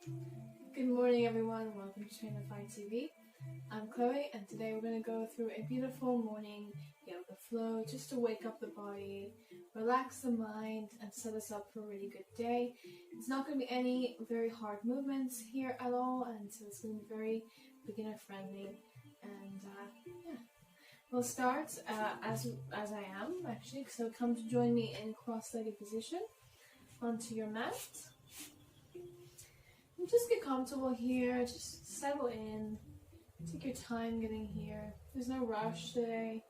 Good morning, everyone. Welcome to Trainify TV. I'm Chloe, and today we're going to go through a beautiful morning yoga flow just to wake up the body, relax the mind, and set us up for a really good day. It's not going to be any very hard movements here at all, and so it's going to be very beginner friendly. And we'll start as I am actually. So come to join me in cross-legged position onto your mat. And just get comfortable here, just settle in, take your time getting here. There's no rush today.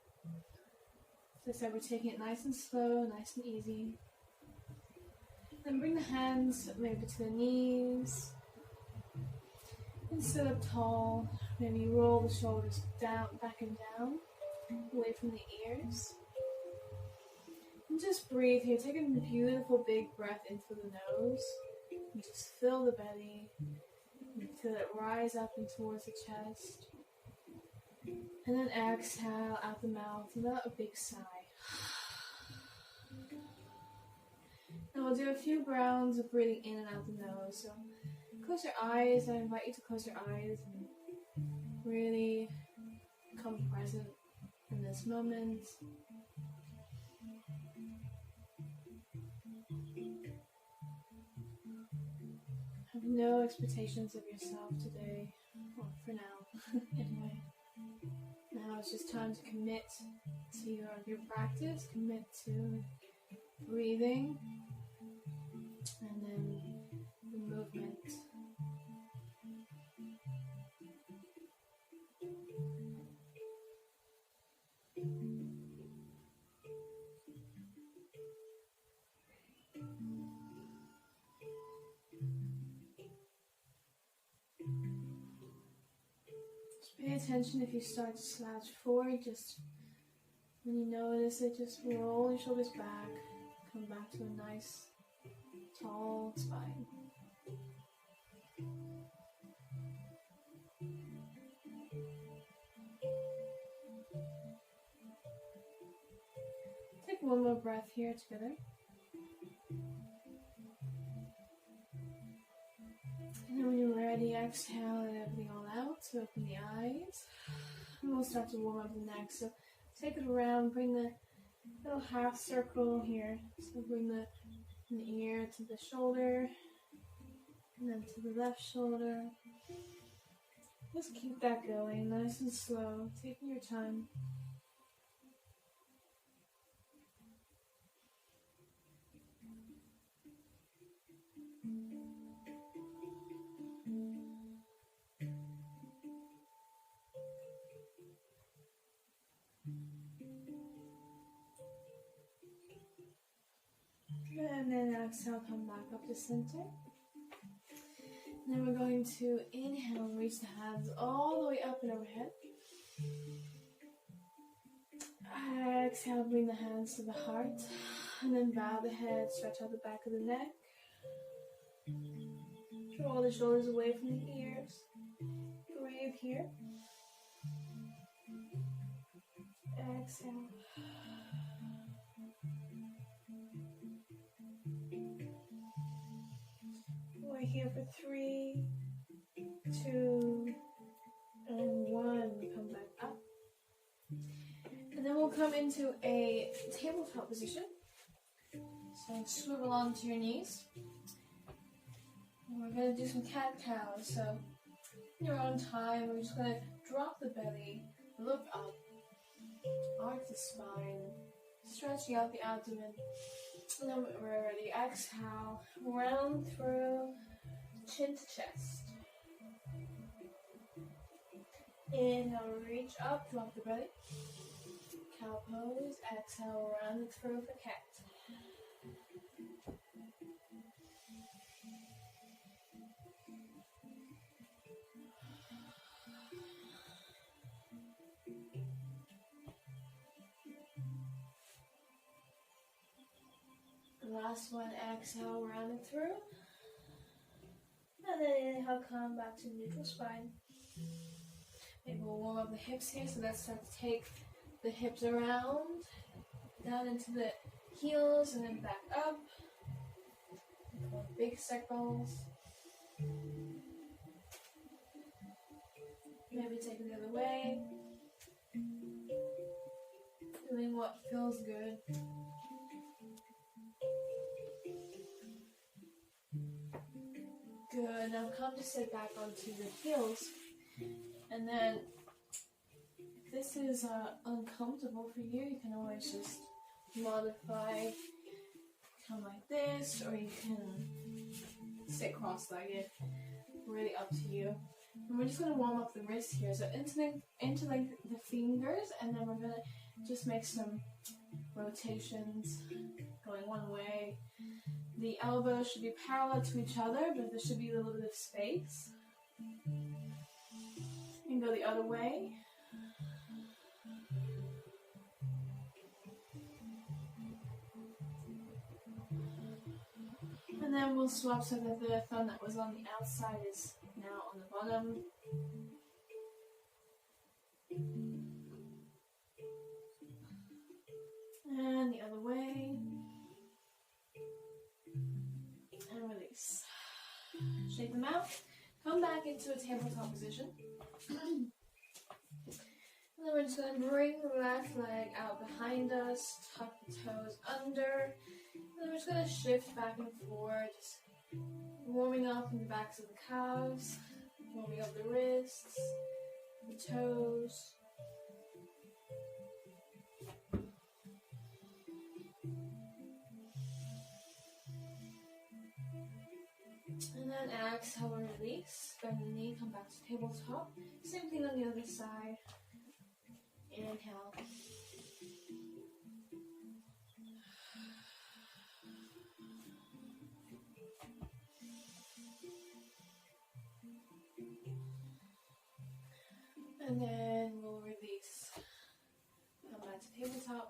As I said, we're taking it nice and slow, nice and easy. Then bring the hands maybe to the knees. And sit up tall. Maybe roll the shoulders down, back and down, away from the ears. And just breathe here. Take a beautiful big breath in through the nose. And just fill the belly and feel it rise up and towards the chest. And then exhale out the mouth and let a big sigh. And we'll do a few rounds of breathing in and out the nose. So close your eyes. I invite you to close your eyes and really become present in this moment. Have no expectations of yourself today, well, for now, anyway. Now it's just time to commit to your practice, commit to breathing, and then the movement. Pay attention if you start to slouch forward. Just when you notice it, just roll your shoulders back. Come back to a nice, tall spine. Take one more breath here together. And then when you're ready, exhale and everything all out. So open the eyes. And we'll start to warm up the neck. So take it around, bring the little half circle here. So bring the ear to the shoulder. And then to the left shoulder. Just keep that going, nice and slow, taking your time. And then exhale, come back up to center. And then we're going to inhale, reach the hands all the way up and overhead. Exhale, bring the hands to the heart. And then bow the head, stretch out the back of the neck. Draw the shoulders away from the ears. Breathe here. Exhale. We're here for 3, 2, and 1. Come back up. And then we'll come into a tabletop position. So swivel onto your knees. And we're going to do some cat-cows. So in your own time, we're just going to drop the belly, look up, arch the spine, stretching out the abdomen. And then we're ready. Exhale, round through, chin to chest. Inhale, reach up, drop the belly. Cow pose. Exhale, round it through for cat. Last one, exhale, round it through. And then inhale, come back to neutral spine. Maybe we'll warm up the hips here, so let's start to take the hips around, down into the heels, and then back up. Big circles. Maybe take it the other way. Doing what feels good. Good. Now come to sit back onto the heels. And then, if this is uncomfortable for you, you can always just modify. Come like this, or you can sit cross-legged. Really up to you. And we're just going to warm up the wrist here. So interlink the fingers, and then we're going to just make some rotations going one way. The elbows should be parallel to each other, but there should be a little bit of space. And go the other way. And then we'll swap so that the thumb that was on the outside is now on the bottom. And the other way. And release. Shake them out. Come back into a tabletop position. And then we're just going to bring the left leg out behind us, tuck the toes under. And then we're just going to shift back and forth, just warming up in the backs of the calves, warming up the wrists, the toes. And then exhale and release. Bend the knee, come back to tabletop. Same thing on the other side. Inhale. And then we'll release. Come back to tabletop.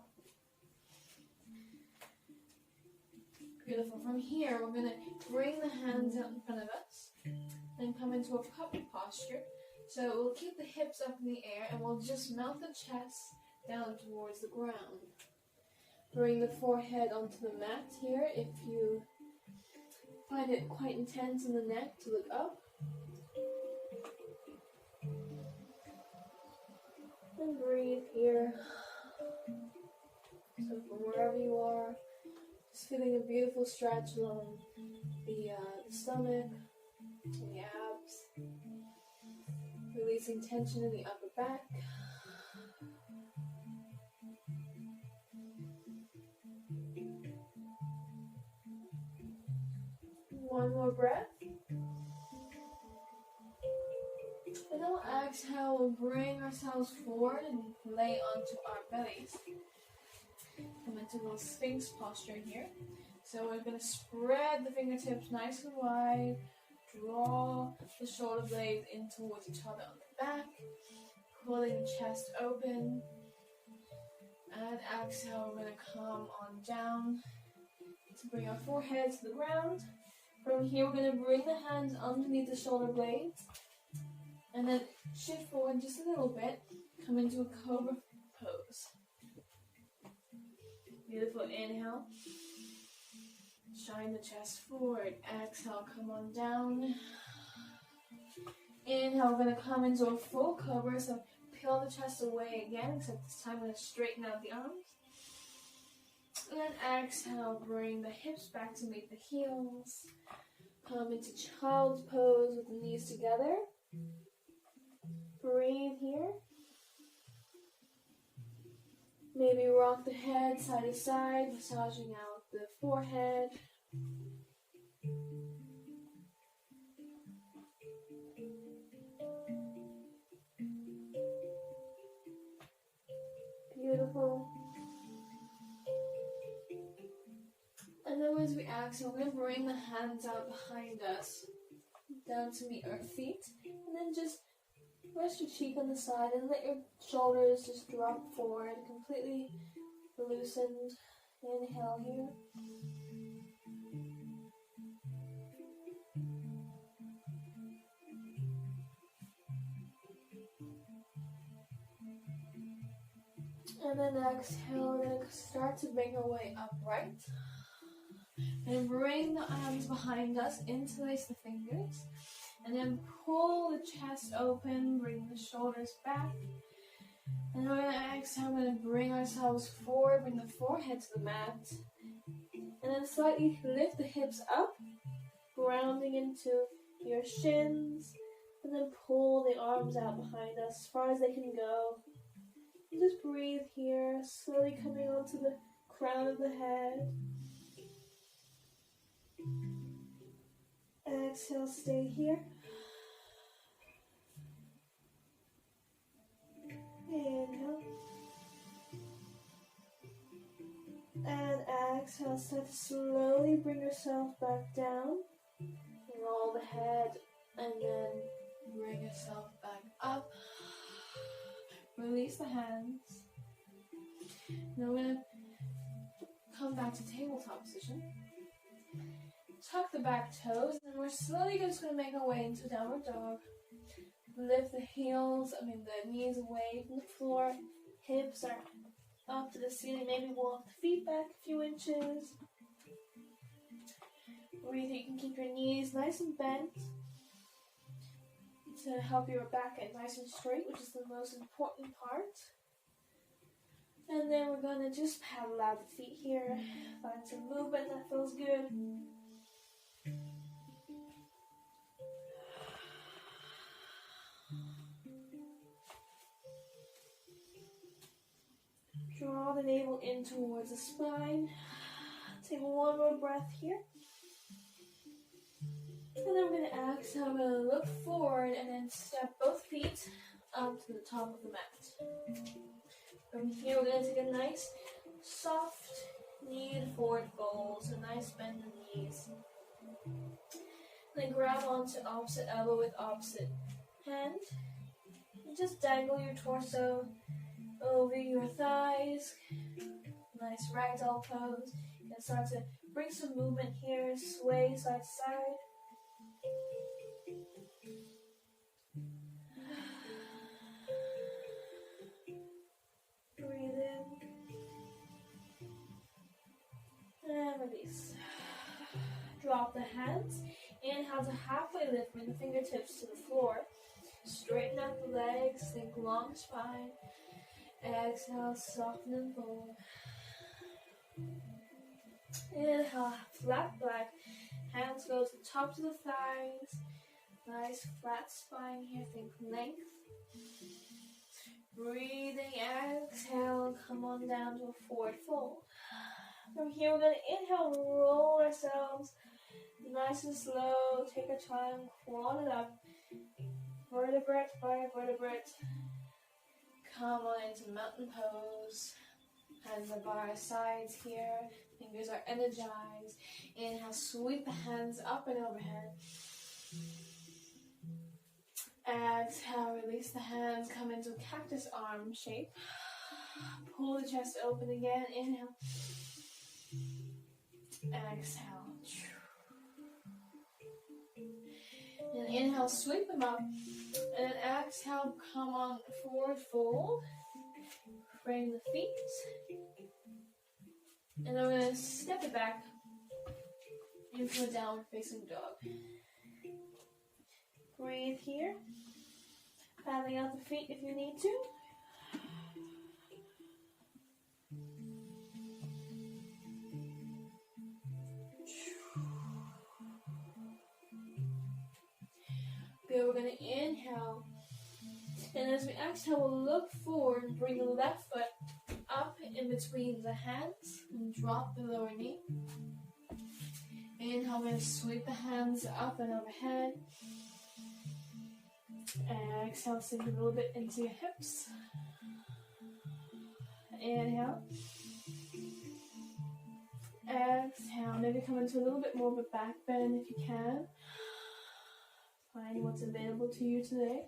Beautiful. From here, we're going to bring the hands out in front of us. Then come into a puppy posture. So we'll keep the hips up in the air and we'll just melt the chest down towards the ground. Bring the forehead onto the mat here if you find it quite intense in the neck to look up. And breathe here. So from wherever you are, just feeling a beautiful stretch along the stomach, the abs. Releasing tension in the upper back. One more breath. And then we'll exhale, we'll bring ourselves forward and lay onto our bellies. Come into a little Sphinx posture here. So we're going to spread the fingertips nice and wide. Draw the shoulder blades in towards each other on the back. Pulling the chest open. And exhale, we're going to come on down to bring our forehead to the ground. From here, we're going to bring the hands underneath the shoulder blades. And then shift forward just a little bit. Come into a cobra pose. Beautiful. Inhale. Shine the chest forward. Exhale, come on down. Inhale, we're going to come into a full cobra. So peel the chest away again, except this time I'm going to straighten out the arms. And then exhale, bring the hips back to meet the heels. Come into child's pose with the knees together. Breathe here. Maybe rock the head side to side, massaging out the forehead. Beautiful. And then as we exhale, we're going to bring the hands out behind us, down to meet our feet. And then just rest your cheek on the side and let your shoulders just drop forward, completely loosened. Inhale here. And then exhale, we're going to start to make our way upright. And bring the arms behind us, interlace the fingers, and then pull the chest open, bring the shoulders back. And we're going to exhale, we're going to bring ourselves forward, bring the forehead to the mat. And then slightly lift the hips up, grounding into your shins. And then pull the arms out behind us as far as they can go. And just breathe here, slowly coming onto the crown of the head. Exhale, stay here. Inhale. And exhale, start to slowly bring yourself back down. Roll the head and then bring yourself back up. Release the hands. Now we're going to come back to tabletop position. Tuck the back toes, and we're slowly just going to make our way into downward dog. Lift the the knees away from the floor. Hips are up to the ceiling. Maybe walk the feet back a few inches. Breathe. You can keep your knees nice and bent to help your back get nice and straight, which is the most important part. And then we're going to just paddle out the feet here. Find some movement that feels good. Draw the navel in towards the spine. Take one more breath here. And then we're going to exhale, we're going to look forward and then step both feet up to the top of the mat. From here, we're going to take a nice, soft, knee forward fold, so nice bend in the knees. Then grab onto opposite elbow with opposite hand. And just dangle your torso over your thighs. Nice ragdoll pose. And start to bring some movement here, sway side to side. Breathe in. And release. Drop the hands. Inhale to halfway lift, bring the fingertips to the floor. Straighten out the legs, think long spine. Exhale, soften and fold. Inhale, flat back. Hands go to the tops of the thighs. Nice flat spine here, think length. Breathing, exhale, come on down to a forward fold. From here, we're going to inhale, roll ourselves nice and slow. Take our time, claw it up. Vertebrate by vertebrate. Come on into mountain pose. Hands are by our sides here. Fingers are energized. Inhale, sweep the hands up and overhead. Exhale, release the hands. Come into a cactus arm shape. Pull the chest open again. Inhale. Exhale. And inhale, sweep them up. And then exhale, come on, forward fold. Frame the feet. And then we're going to step it back into a downward facing dog. Breathe here. Paddling out the feet if you need to. Good, we're going to inhale. And as we exhale, we'll look forward and bring the left foot up in between the hands and drop the lower knee. Inhale, we're going to sweep the hands up and overhead. Exhale, sink a little bit into your hips. Inhale. Exhale, maybe come into a little bit more of a back bend if you can. Find what's available to you today.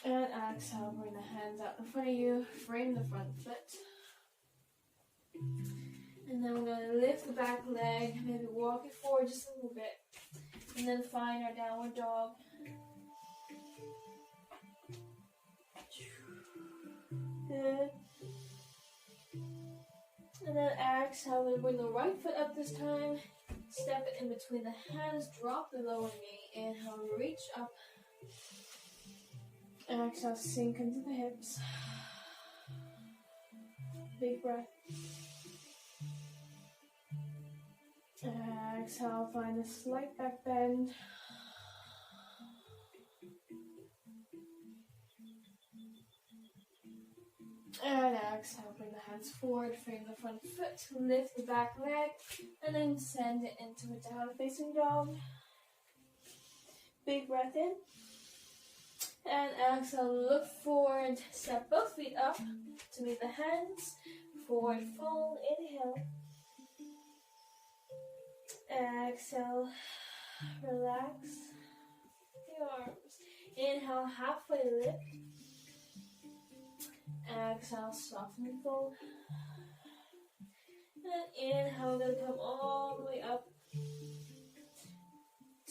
And exhale, bring the hands out in front of you, frame the front foot. And then we're going to lift the back leg, maybe walk it forward just a little bit. And then find our downward dog. Good. And then exhale, we're going to bring the right foot up this time. Step it in between the hands, drop the lower knee. Inhale, reach up. Exhale, sink into the hips. Big breath. Exhale, find a slight back bend. And exhale, bring the hands forward, frame the front foot, lift the back leg, and then send it into a down facing dog. Big breath in. And exhale, look forward, step both feet up to meet the hands. Forward fold, inhale. Exhale, relax the arms. Inhale, halfway lift. Exhale, soften and fold. And inhale, we're going to come all the way up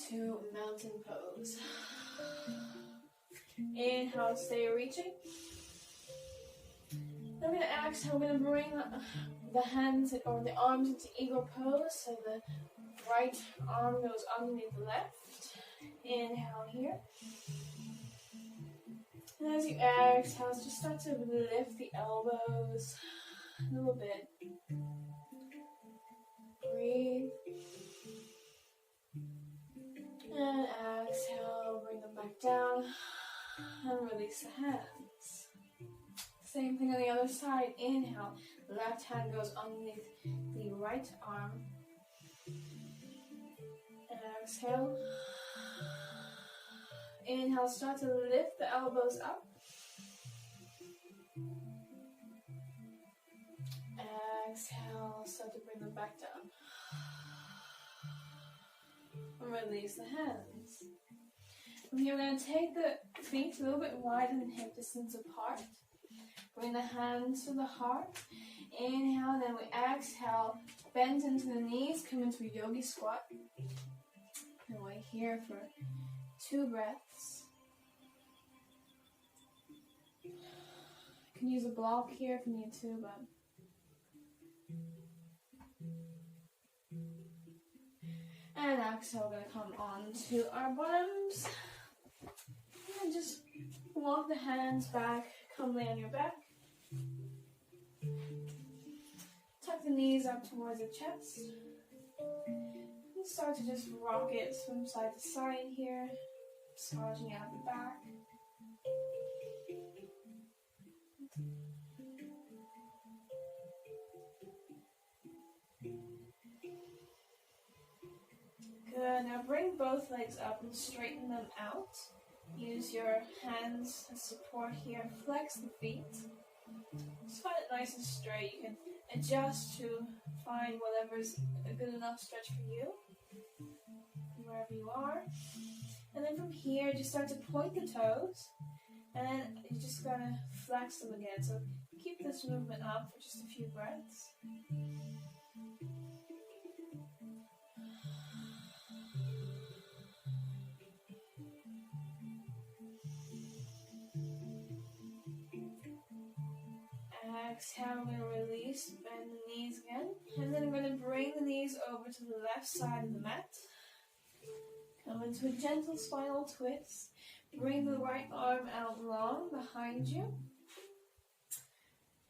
to mountain pose. Inhale, stay reaching. Then we're going to exhale, we're going to bring the hands or the arms into eagle pose. So the right arm goes underneath the left. Inhale here. And as you exhale, just start to lift the elbows a little bit. Breathe. And exhale, bring them back down. And release the hands. Same thing on the other side. Inhale, left hand goes underneath the right arm. And exhale. Inhale, start to lift the elbows up. Exhale, start to bring them back down. And release the hands. And you're going to take the feet a little bit wider than hip distance apart. Bring the hands to the heart. Inhale, then we exhale. Bend into the knees, come into a yogi squat. And wait here for 2 breaths. You can use a block here if you need to, but and exhale, we're going to come on to our bottoms. And just walk the hands back, come lay on your back. Tuck the knees up towards the chest. And start to just rock it from side to side here, massaging out the back. Good. Now bring both legs up and straighten them out. Use your hands as support here. Flex the feet. Just find it nice and straight. You can adjust to find whatever's a good enough stretch for you, wherever you are. And then from here, just start to point the toes. And then you're just going to flex them again. So keep this movement up for just a few breaths. Exhale, we're going to release, bend the knees again. And then we're going to bring the knees over to the left side of the mat. Come into a gentle spinal twist. Bring the right arm out long behind you.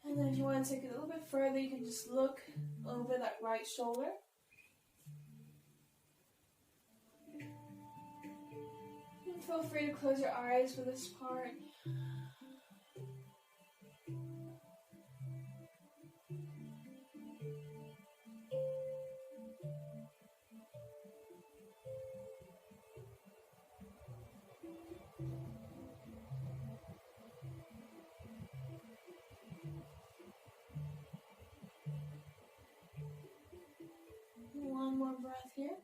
And then if you want to take it a little bit further, you can just look over that right shoulder. And feel free to close your eyes for this part. One more breath here.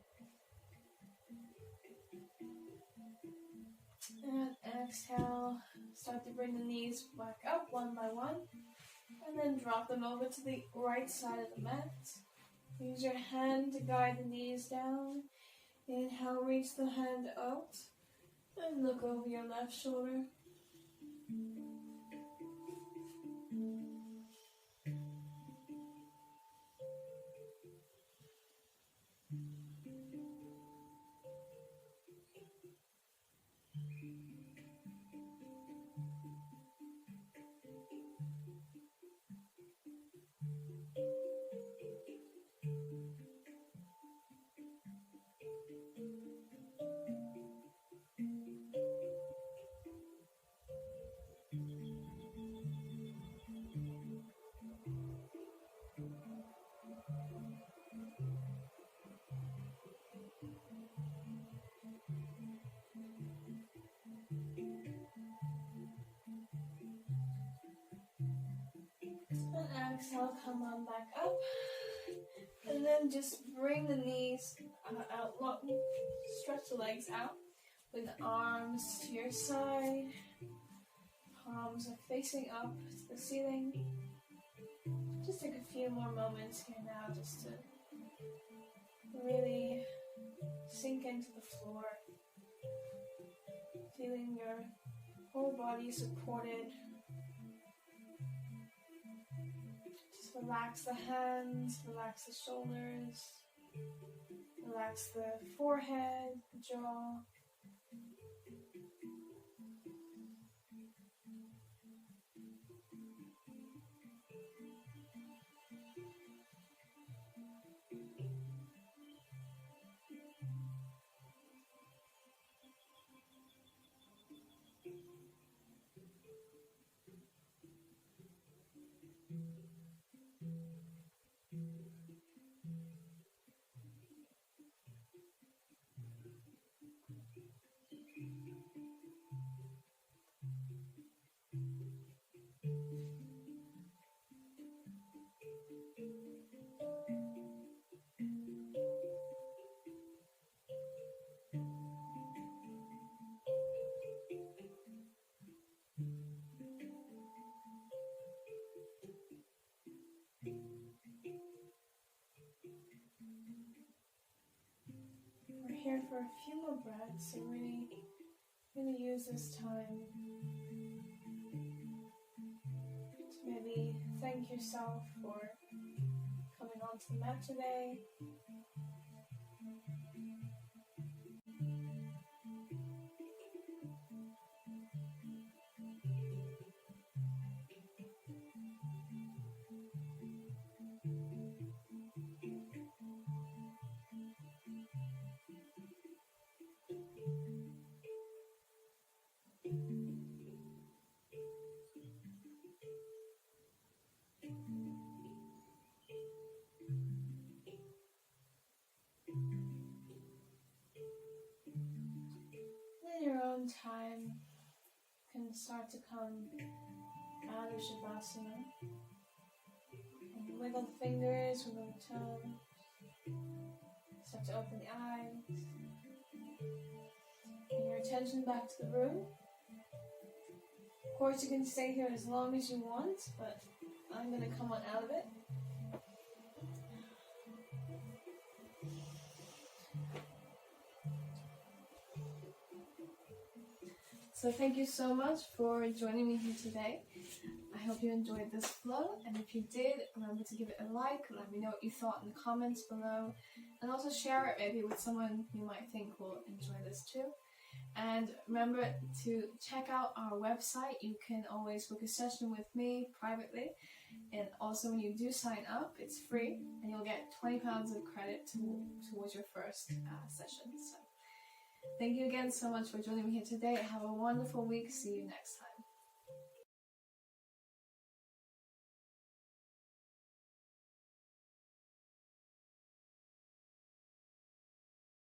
And exhale. Start to bring the knees back up one by one. And then drop them over to the right side of the mat. Use your hand to guide the knees down. Inhale, reach the hand out. And look over your left shoulder. exhale, come on back up. And then just bring the knees out long. Stretch the legs out with the arms to your side. Palms are facing up to the ceiling. Just take a few more moments here now just to really sink into the floor. Feeling your whole body supported. Just relax the hands, relax the shoulders, relax the forehead, the jaw. We're here for a few more breaths, so really use this time to maybe thank yourself for coming onto the mat today. In your own time, you can start to come out of Shavasana. And wiggle the fingers, wiggle the toes. Start to open the eyes. Bring your attention back to the room. Of course, you can stay here as long as you want, but I'm going to come on out of it. So thank you so much for joining me here today. I hope you enjoyed this flow, and if you did, remember to give it a like. Let me know what you thought in the comments below, and also share it maybe with someone you might think will enjoy this too. And remember to check out our website. You can always book a session with me privately, and also when you do sign up, it's free, and you'll get £20 of credit towards your first session. So thank you again so much for joining me here today. Have a wonderful week. See you next time.